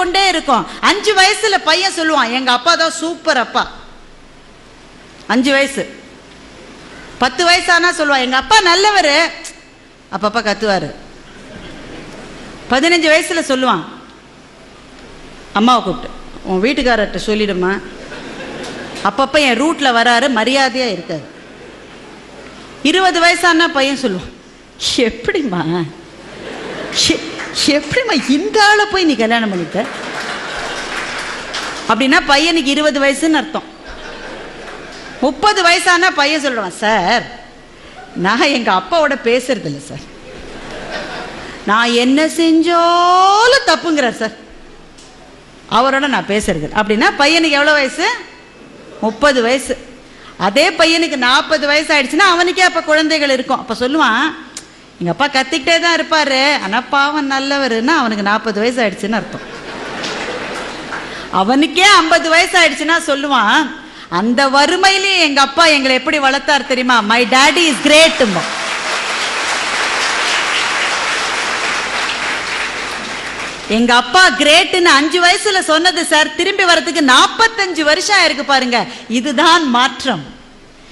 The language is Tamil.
கொண்டே இருக்கும். 5 வயசுல பையன் சொல்லுவான், எங்க அப்பா தான் சூப்பர் அப்பா. 5 வயசு. 10 வயசானா சொல்லுவான், எங்க அப்பா நல்லவர், அப்பப்பா கத்துவாரு. 15 வயசுல சொல்லுவான், அம்மாவை கூப்பிட்டு, உன் வீட்டுக்காரர்கிட்ட சொல்லிடுமா, அப்பப்ப என் ரூட்ல வராரு, மரியாதையா இருக்காரு. 20 வயசானா பையன் சொல்லுவான், எப்படிம்மா இந்த ஆளை போய் நீ கல்யாணம் பண்ணிட்ட? அப்படின்னா பையனுக்கு 20 வயசுன்னு அர்த்தம். 30 வயசானா பையன் சொல்லுவான், சார் நான் எங்க அப்பாவோட பேசுறது இல்லை சார், நான் என்ன செஞ்சாலும் தப்புங்கிறார் சார், அவரோட நான் பேசுறது. அப்படின்னா பையனுக்கு எவ்வளவு வயசு? 30 வயசு. அதே பையனுக்கு 40 வயசு ஆயிடுச்சுன்னா அவனுக்கே அப்ப குழந்தைகள் இருக்கும். அப்ப சொல்லுவான், எங்க அப்பா கத்திக்கிட்டே தான் இருப்பாரு, ஆனா பாவம் நல்லவருன்னா அவனுக்கு 40 வயசு ஆயிடுச்சுன்னு அர்த்தம். அவனுக்கே 50 வயசு ஆயிடுச்சுன்னா சொல்லுவான், அந்த வறுமையிலேயே எங்க அப்பா எங்களை எப்படி வளர்த்தார் தெரியுமா, மை டாடி இஸ் கிரேட். எங்க அப்பா கிரேட்னு 5 வயசுல சொன்னது சார், திரும்பி வரதுக்கு 45 வருஷம் ஆயிருக்கு பாருங்க. இதுதான் மாற்றம்.